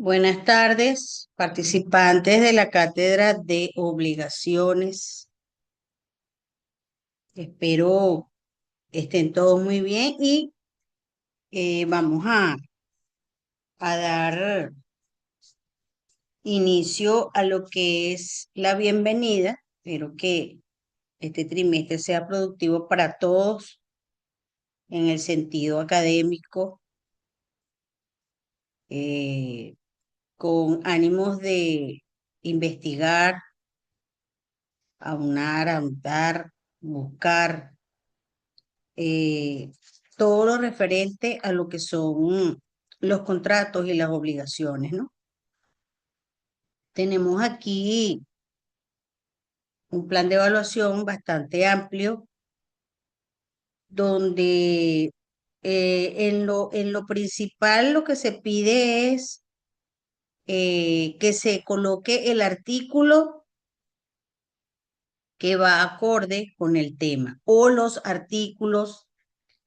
Buenas tardes, participantes de la Cátedra de Obligaciones. Espero estén todos muy bien y vamos a dar inicio a lo que es la bienvenida. Espero que este trimestre sea productivo para todos en el sentido académico, eh, con ánimos de investigar, aunar, ahondar, buscar eh, todo lo referente a lo que son los contratos y las obligaciones, ¿no? Tenemos aquí un plan de evaluación bastante amplio, donde en lo principal lo que se pide es que se coloque el artículo que va acorde con el tema o los artículos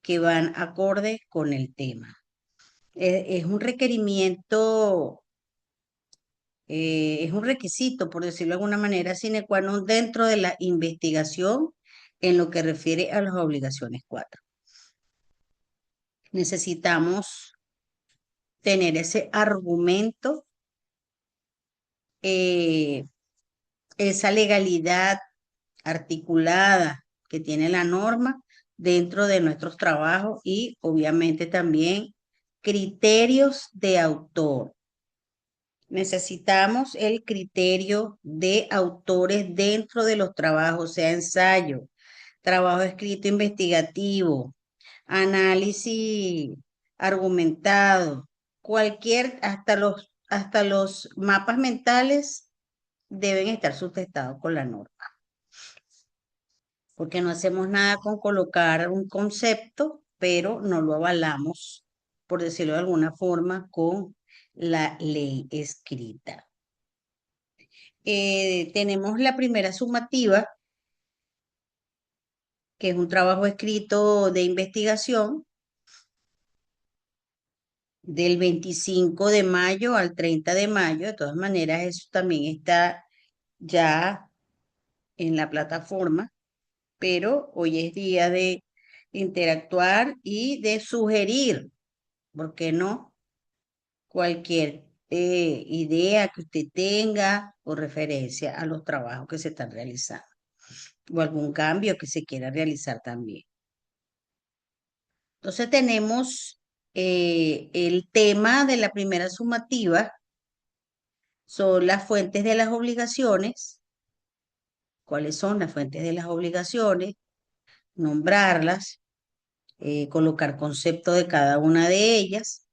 que van acorde con el tema. Es un requerimiento, es un requisito, por decirlo de alguna manera, sine qua non dentro de la investigación en lo que refiere a las obligaciones 4. Necesitamos tener ese argumento, eh, esa legalidad articulada que tiene la norma dentro de nuestros trabajos y obviamente también criterios de autor. Necesitamos el criterio de autores dentro de los trabajos, sea ensayo, trabajo escrito investigativo, análisis argumentado, hasta los mapas mentales deben estar sustentados con la norma, porque no hacemos nada con colocar un concepto, pero no lo avalamos, por decirlo de alguna forma, con la ley escrita. Tenemos la primera sumativa, que es un trabajo escrito de investigación del 25 de mayo al 30 de mayo. De todas maneras, eso también está ya en la plataforma, pero hoy es día de interactuar y de sugerir, ¿por qué no? Cualquier idea que usted tenga o referencia a los trabajos que se están realizando o algún cambio que se quiera realizar también. Entonces tenemos el tema de la primera sumativa, son las fuentes de las obligaciones. ¿Cuáles son las fuentes de las obligaciones? Nombrarlas, colocar concepto de cada una de ellas,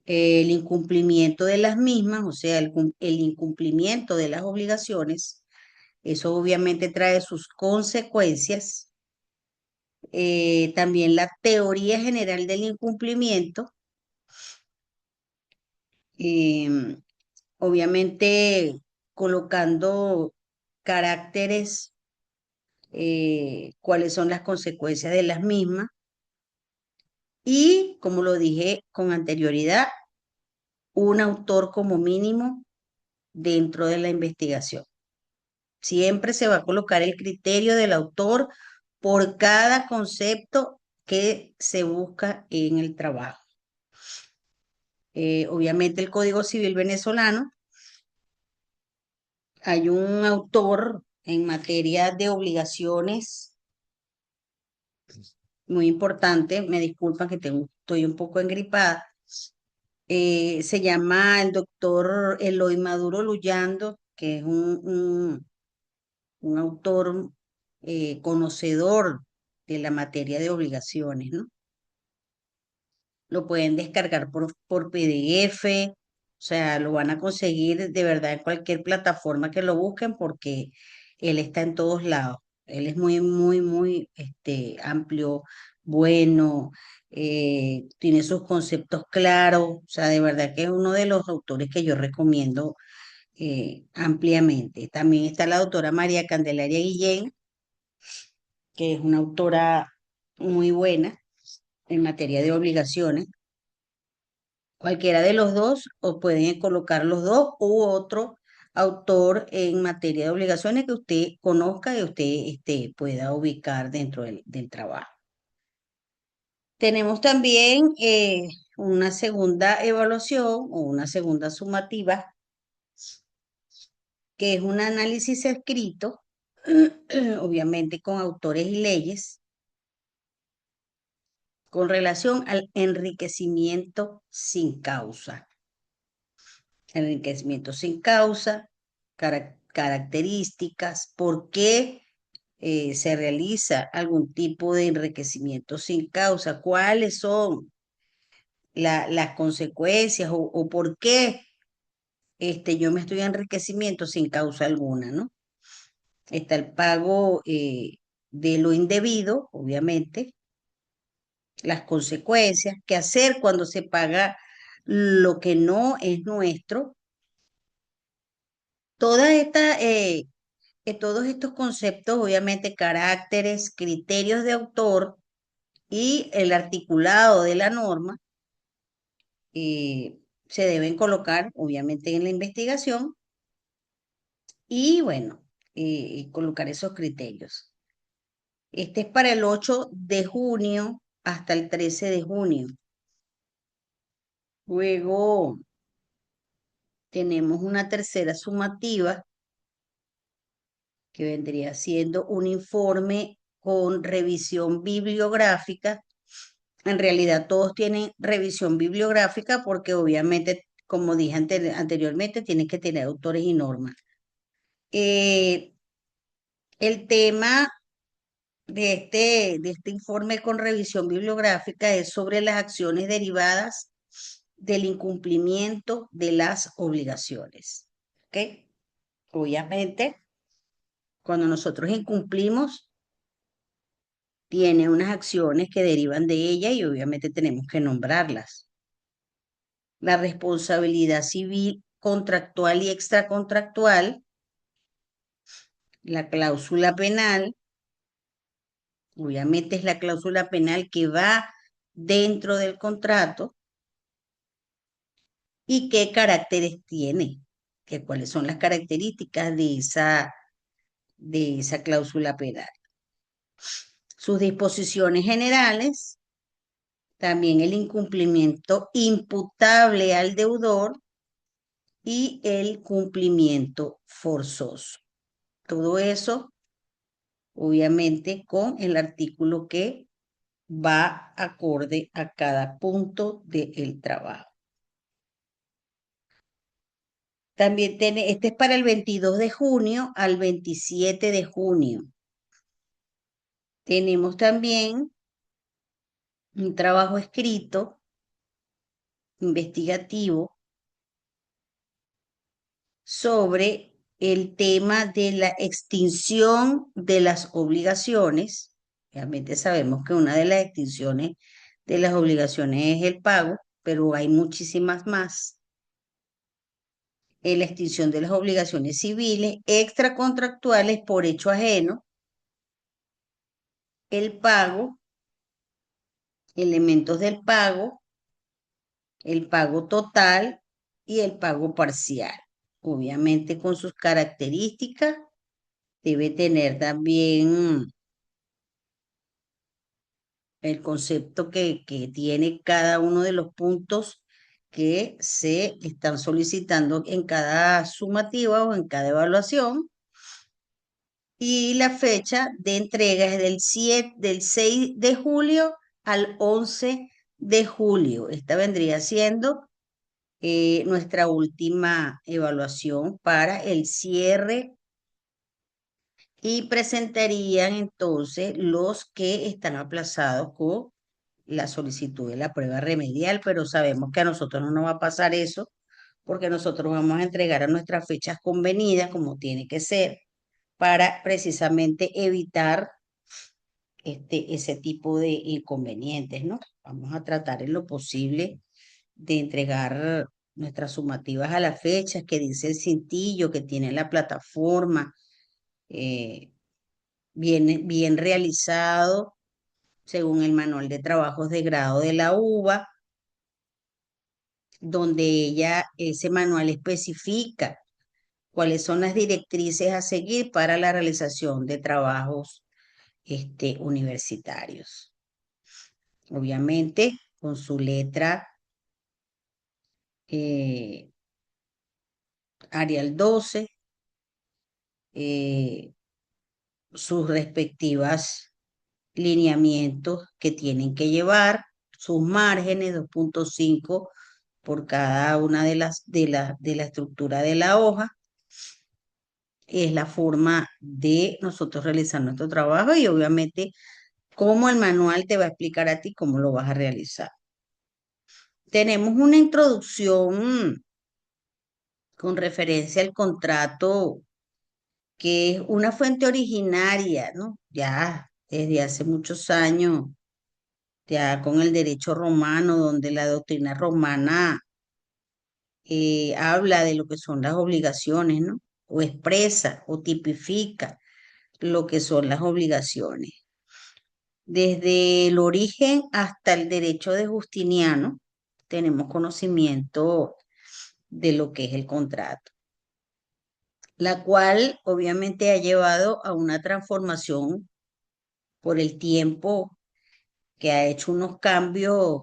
el incumplimiento de las mismas, o sea, el incumplimiento de las obligaciones, eso obviamente trae sus consecuencias. También la teoría general del incumplimiento. em, Obviamente colocando caracteres, cuáles son las consecuencias de las mismas y, como lo dije con anterioridad, un autor como mínimo dentro de la investigación. Siempre se va a colocar el criterio del autor por cada concepto que se busca en el trabajo. Obviamente el Código Civil venezolano, hay un autor en materia de obligaciones muy importante, me disculpan que estoy un poco engripada. Se llama el doctor Eloy Maduro Luyando, que es un autor conocedor de la materia de obligaciones, ¿no? Lo pueden descargar por PDF, o sea, lo van a conseguir de verdad en cualquier plataforma que lo busquen porque él está en todos lados. Él es muy, muy, muy amplio, bueno, tiene sus conceptos claros, o sea, de verdad que es uno de los autores que yo recomiendo ampliamente. También está la doctora María Candelaria Guillén, que es una autora muy buena en materia de obligaciones. Cualquiera de los dos, o pueden colocar los dos u otro autor en materia de obligaciones que usted conozca y usted pueda ubicar dentro del trabajo. Tenemos también una segunda evaluación o una segunda sumativa, que es un análisis escrito, obviamente con autores y leyes, con relación al enriquecimiento sin causa. Enriquecimiento sin causa, características, por qué se realiza algún tipo de enriquecimiento sin causa, cuáles son las consecuencias o por qué yo me estoy enriquecimiento sin causa alguna, ¿no? Está el pago de lo indebido, obviamente, las consecuencias, qué hacer cuando se paga lo que no es nuestro. Toda esta, todos estos conceptos, obviamente, caracteres, criterios de autor y el articulado de la norma, se deben colocar, obviamente, en la investigación y, bueno, colocar esos criterios. Este es para el 8 de junio hasta el 13 de junio. Luego tenemos una tercera sumativa que vendría siendo un informe con revisión bibliográfica. En realidad todos tienen revisión bibliográfica porque obviamente, como dije anteriormente, tienen que tener autores y normas. Eh, el tema de este informe con revisión bibliográfica es sobre las acciones derivadas del incumplimiento de las obligaciones. ¿Ok? Obviamente, cuando nosotros incumplimos, tiene unas acciones que derivan de ella y obviamente tenemos que nombrarlas. La responsabilidad civil contractual y extracontractual, la cláusula penal, obviamente es la cláusula penal que va dentro del contrato y qué caracteres tiene, cuáles son las características de esa cláusula penal. Sus disposiciones generales, también el incumplimiento imputable al deudor y el cumplimiento forzoso. Todo eso, obviamente, con el artículo que va acorde a cada punto del trabajo. También este es para el 22 de junio al 27 de junio. Tenemos también un trabajo escrito, investigativo, sobre el tema de la extinción de las obligaciones. Realmente sabemos que una de las extinciones de las obligaciones es el pago, pero hay muchísimas más. La extinción de las obligaciones civiles extracontractuales por hecho ajeno, el pago, elementos del pago, el pago total y el pago parcial. Obviamente con sus características, debe tener también el concepto que tiene cada uno de los puntos que se están solicitando en cada sumativa o en cada evaluación. Y la fecha de entrega es del 6 de julio al 11 de julio. Esta vendría siendo nuestra última evaluación para el cierre y presentarían entonces los que están aplazados con la solicitud de la prueba remedial, pero sabemos que a nosotros no nos va a pasar eso porque nosotros vamos a entregar a nuestras fechas convenidas como tiene que ser para precisamente evitar ese tipo de inconvenientes, ¿no? Vamos a tratar en lo posible de entregar nuestras sumativas a las fechas que dice el cintillo, que tiene la plataforma, eh, bien realizado según el manual de trabajos de grado de la UBA, donde ese manual especifica cuáles son las directrices a seguir para la realización de trabajos universitarios. Obviamente, con su letra eh, Arial 12, eh, sus respectivas lineamientos que tienen que llevar, sus márgenes 2.5 por cada una de la estructura de la hoja. Es la forma de nosotros realizar nuestro trabajo y obviamente cómo el manual te va a explicar a ti cómo lo vas a realizar. Tenemos una introducción con referencia al contrato, que es una fuente originaria, ¿no? Ya desde hace muchos años, ya con el derecho romano, donde la doctrina romana habla de lo que son las obligaciones, ¿no? O expresa o tipifica lo que son las obligaciones. Desde el origen hasta el derecho de Justiniano, tenemos conocimiento de lo que es el contrato, la cual obviamente ha llevado a una transformación por el tiempo, que ha hecho unos cambios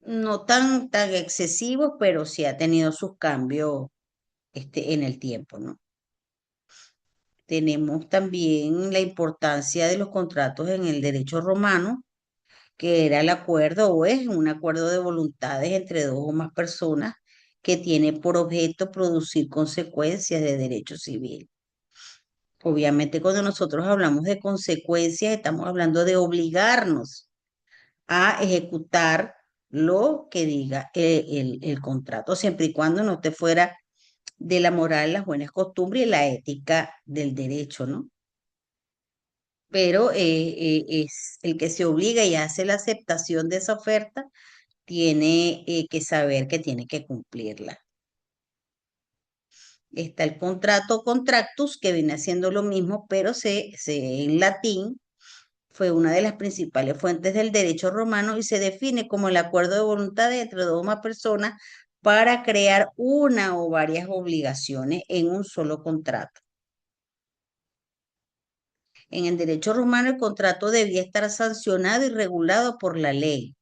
no tan excesivos, pero sí ha tenido sus cambios en el tiempo, ¿no? Tenemos también la importancia de los contratos en el derecho romano, que era el acuerdo o es un acuerdo de voluntades entre dos o más personas que tiene por objeto producir consecuencias de derecho civil. Obviamente, cuando nosotros hablamos de consecuencias, estamos hablando de obligarnos a ejecutar lo que diga el contrato, siempre y cuando no esté fuera de la moral, las buenas costumbres y la ética del derecho, ¿no? Pero es el que se obliga y hace la aceptación de esa oferta, tiene que saber que tiene que cumplirla. Está el contrato contractus, que viene haciendo lo mismo, pero en latín fue una de las principales fuentes del derecho romano y se define como el acuerdo de voluntades entre dos o más personas para crear una o varias obligaciones en un solo contrato. En el derecho romano el contrato debía estar sancionado y regulado por la ley.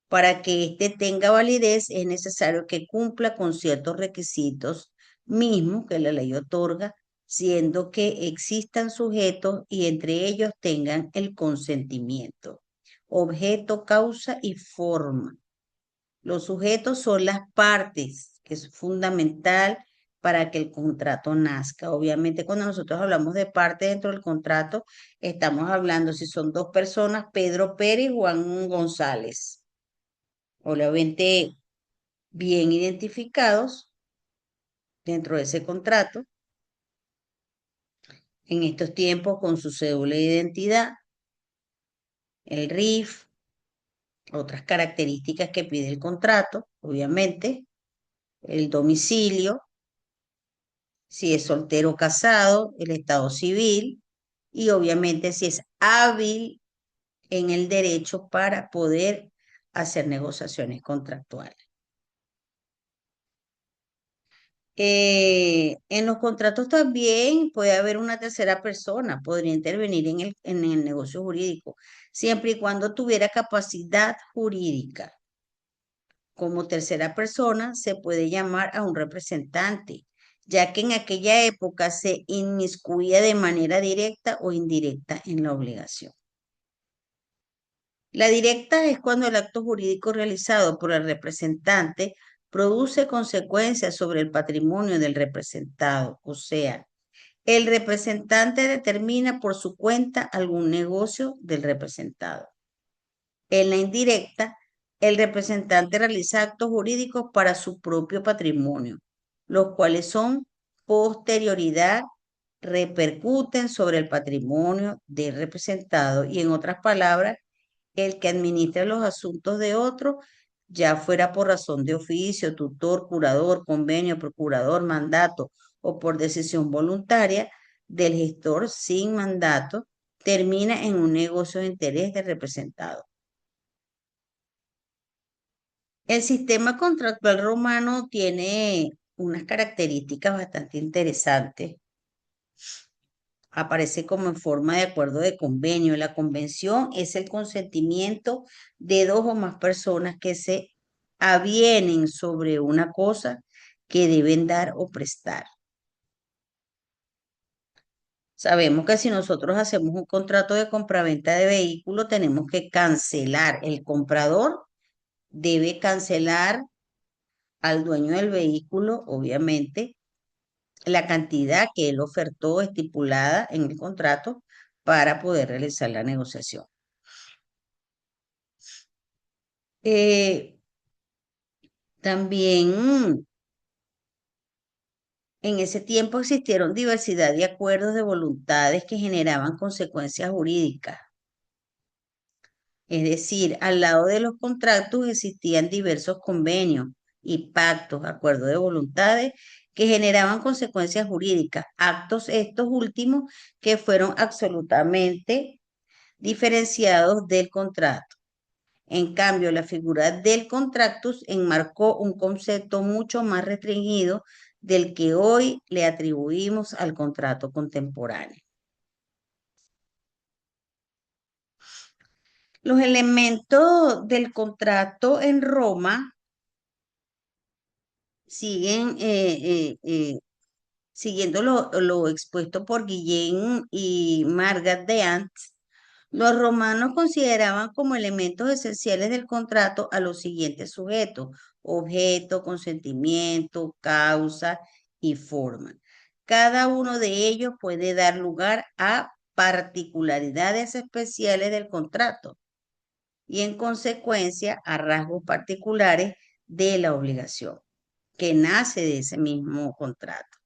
Para que éste tenga validez es necesario que cumpla con ciertos requisitos mismos que la ley otorga, siendo que existan sujetos y entre ellos tengan el consentimiento, objeto, causa y forma. Los sujetos son las partes, que es fundamental para que el contrato nazca. Obviamente, cuando nosotros hablamos de parte dentro del contrato, estamos hablando si son dos personas, Pedro Pérez y Juan González. Obviamente, bien identificados dentro de ese contrato, en estos tiempos con su cédula de identidad, el RIF, otras características que pide el contrato, obviamente, el domicilio, si es soltero o casado, el estado civil y obviamente si es hábil en el derecho para poder hacer negociaciones contractuales. En los contratos también puede haber una tercera persona, podría intervenir en el negocio jurídico, siempre y cuando tuviera capacidad jurídica. Como tercera persona se puede llamar a un representante, ya que en aquella época se inmiscuía de manera directa o indirecta en la obligación. La directa es cuando el acto jurídico realizado por el representante produce consecuencias sobre el patrimonio del representado, o sea, el representante determina por su cuenta algún negocio del representado. En la indirecta, el representante realiza actos jurídicos para su propio patrimonio, los cuales son posterioridad, repercuten sobre el patrimonio del representado y, en otras palabras, el que administra los asuntos de otro, ya fuera por razón de oficio, tutor, curador, convenio, procurador, mandato o por decisión voluntaria del gestor sin mandato, termina en un negocio de interés del representado. El sistema contractual romano tiene unas características bastante interesantes. Aparece como en forma de acuerdo de convenio. La convención es el consentimiento de dos o más personas que se avienen sobre una cosa que deben dar o prestar. Sabemos que si nosotros hacemos un contrato de compraventa de vehículo, tenemos que cancelar. El comprador debe cancelar al dueño del vehículo, obviamente, la cantidad que él ofertó estipulada en el contrato para poder realizar la negociación. Eh, También en ese tiempo existieron diversidad de acuerdos de voluntades que generaban consecuencias jurídicas. Es decir, al lado de los contratos existían diversos convenios y pactos, acuerdos de voluntades que generaban consecuencias jurídicas, actos estos últimos que fueron absolutamente diferenciados del contrato. En cambio, la figura del contractus enmarcó un concepto mucho más restringido del que hoy le atribuimos al contrato contemporáneo. Los elementos del contrato en Roma siguen siguiendo lo expuesto por Guillén y Margaret de Ants. Los romanos consideraban como elementos esenciales del contrato a los siguientes sujetos: objeto, consentimiento, causa y forma. Cada uno de ellos puede dar lugar a particularidades especiales del contrato y en consecuencia a rasgos particulares de la obligación que nace de ese mismo contrato.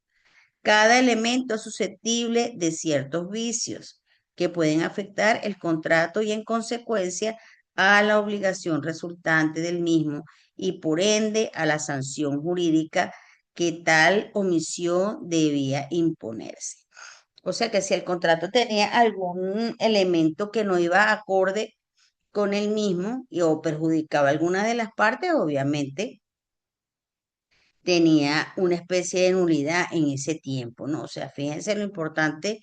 Cada elemento es susceptible de ciertos vicios que pueden afectar el contrato y en consecuencia a la obligación resultante del mismo y por ende a la sanción jurídica que tal omisión debía imponerse. O sea que si el contrato tenía algún elemento que no iba acorde con el mismo o perjudicaba alguna de las partes, obviamente tenía una especie de nulidad en ese tiempo, ¿no? O sea, fíjense lo importante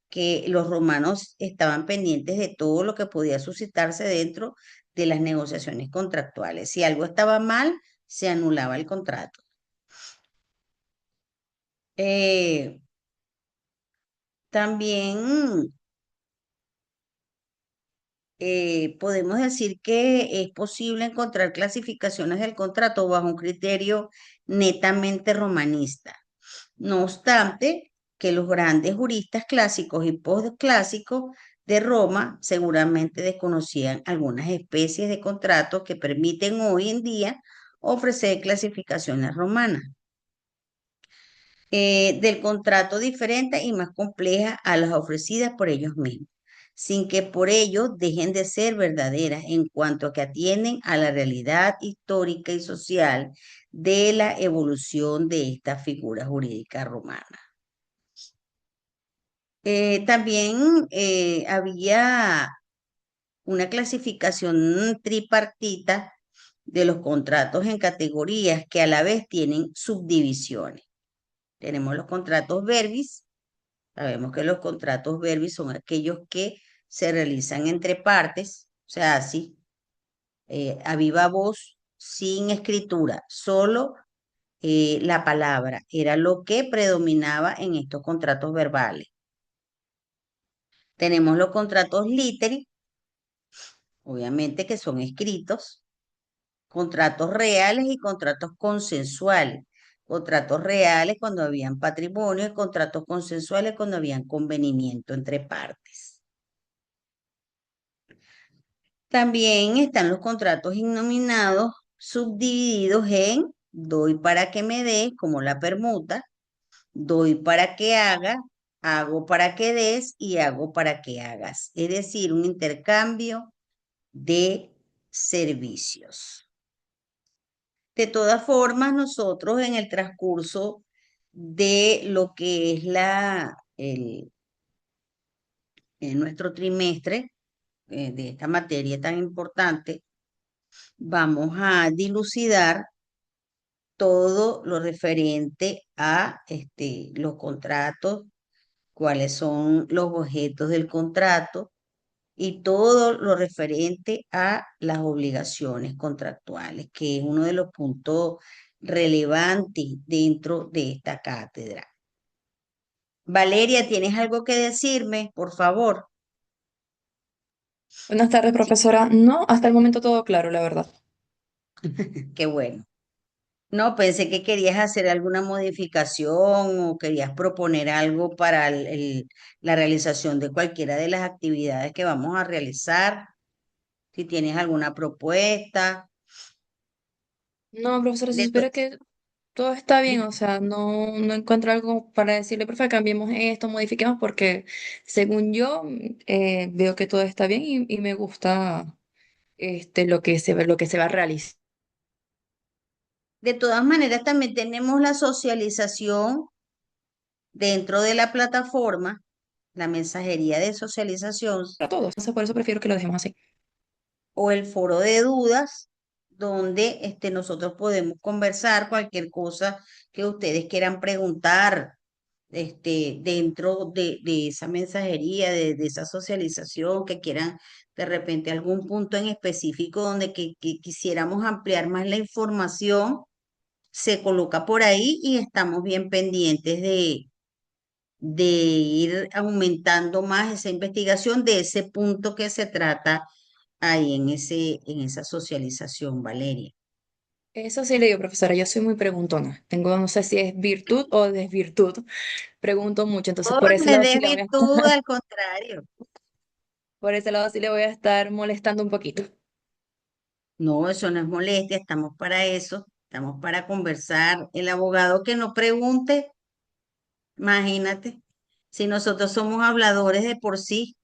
que los romanos estaban pendientes de todo lo que podía suscitarse dentro de las negociaciones contractuales. Si algo estaba mal, se anulaba el contrato. Eh, También podemos decir que es posible encontrar clasificaciones del contrato bajo un criterio netamente romanista. No obstante, que los grandes juristas clásicos y postclásicos de Roma seguramente desconocían algunas especies de contratos que permiten hoy en día ofrecer clasificaciones romanas del contrato diferente y más complejas a las ofrecidas por ellos mismos, sin que por ello dejen de ser verdaderas en cuanto a que atienden a la realidad histórica y social de la evolución de esta figura jurídica romana. También había una clasificación tripartita de los contratos en categorías que a la vez tienen subdivisiones. Tenemos los contratos verbis. Sabemos que los contratos verbis son aquellos que se realizan entre partes, o sea, así, a viva voz, sin escritura, solo la palabra era lo que predominaba en estos contratos verbales. Tenemos los contratos literi, obviamente que son escritos, contratos reales y contratos consensuales. Contratos reales cuando habían patrimonio y contratos consensuales cuando habían convenimiento entre partes. También están los contratos innominados subdivididos en doy para que me des, como la permuta, doy para que haga, hago para que des y hago para que hagas. Es decir, un intercambio de servicios. De todas formas, nosotros en el transcurso de lo que es nuestro trimestre de esta materia tan importante, vamos a dilucidar todo lo referente a los contratos, cuáles son los objetos del contrato y todo lo referente a las obligaciones contractuales, que es uno de los puntos relevantes dentro de esta cátedra. Valeria, ¿tienes algo que decirme, por favor? Buenas tardes, Sí, profesora. No, hasta el momento todo claro, la verdad. qué bueno. No, pensé que querías hacer alguna modificación o querías proponer algo para la realización de cualquiera de las actividades que vamos a realizar. Si tienes alguna propuesta. No, profesora, si De to- supiera que todo está bien, de- o sea, no encuentro algo para decirle, profe, cambiemos esto, modifiquemos, porque según yo veo que todo está bien y me gusta lo que se va a realizar. de todas maneras, también tenemos la socialización dentro de la plataforma, la mensajería de socialización Para todos. Entonces, por eso prefiero que lo dejemos así. o el foro de dudas, donde nosotros podemos conversar cualquier cosa que ustedes quieran preguntar dentro de esa mensajería, de esa socialización, que quieran de repente algún punto en específico donde que quisiéramos ampliar más la información, se coloca por ahí y estamos bien pendientes de ir aumentando más esa investigación de ese punto que se trata ahí en esa socialización, Valeria. Eso sí le digo, profesora, yo soy muy preguntona. Tengo, no sé si es virtud o desvirtud. Pregunto mucho, entonces Oh, por ese no es lado sí de le voy a, virtud, al contrario. por ese lado sí le voy a estar molestando un poquito. No, eso no es molestia, estamos para eso, estamos para conversar. El abogado que no pregunte, imagínate, si nosotros somos habladores de por sí,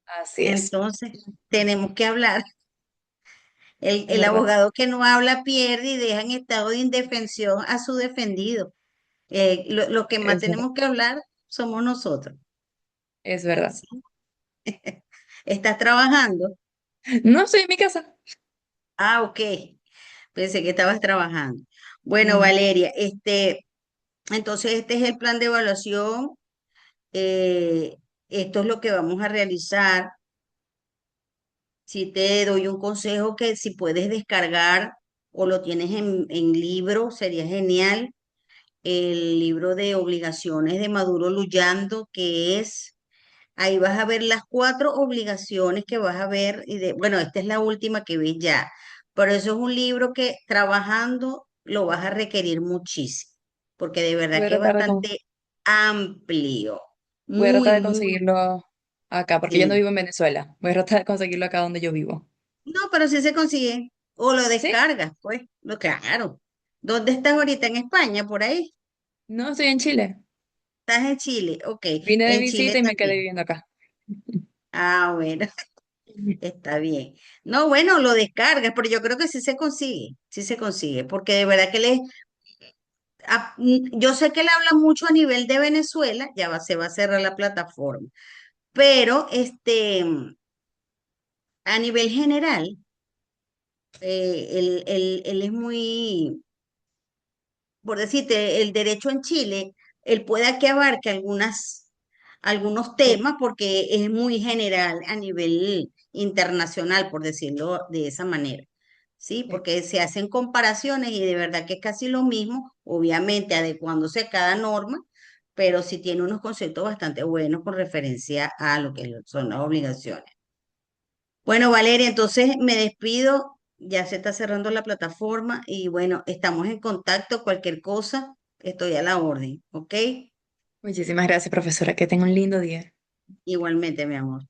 Así es, entonces tenemos que hablar. es El verdad, abogado que no habla pierde y deja en estado de indefensión a su defendido. Lo que más es verdad, tenemos que hablar somos nosotros. es verdad. ¿Sí? ¿Estás trabajando? No estoy en mi casa. Ah, ok. Pensé que estabas trabajando. Bueno, No. Valeria, entonces este es el plan de evaluación. eh, Esto es lo que vamos a realizar. Si te doy un consejo que si puedes descargar o lo tienes en libro, sería genial. El libro de obligaciones de Maduro Luyando, que es, ahí vas a ver las cuatro obligaciones que vas a ver, bueno, esta es la última que ves ya, pero eso es un libro que trabajando lo vas a requerir muchísimo, porque de verdad Voy a que es tratar bastante amplio, voy a tratar muy, de muy, conseguirlo acá, porque yo no sí. vivo en Venezuela. Voy a tratar de conseguirlo acá donde yo vivo. No, pero sí se consigue, o lo ¿Sí? descargas, pues, claro. ¿Dónde estás ahorita? ¿En España, por ahí? No, estoy en Chile. ¿Estás en Chile? Ok, Vine de en Chile visita y me quedé también. viviendo acá. Ah, bueno, está bien. No, bueno, lo descargas, pero yo creo que sí se consigue, porque de verdad que yo sé que le habla mucho a nivel de Venezuela, se va a cerrar la plataforma, pero a nivel general, él es muy, por decirte, el derecho en Chile, él pueda que abarque algunos Oh, temas porque es muy general a nivel internacional, por decirlo de esa manera. Sí, sí. porque se hacen comparaciones y de verdad que es casi lo mismo, obviamente adecuándose a cada norma, pero sí tiene unos conceptos bastante buenos con referencia a lo que son las obligaciones. Bueno, Valeria, entonces me despido, ya se está cerrando la plataforma y bueno, estamos en contacto, cualquier cosa, estoy a la orden, ¿ok? Muchísimas gracias, profesora. Que tenga un lindo día. Igualmente, mi amor.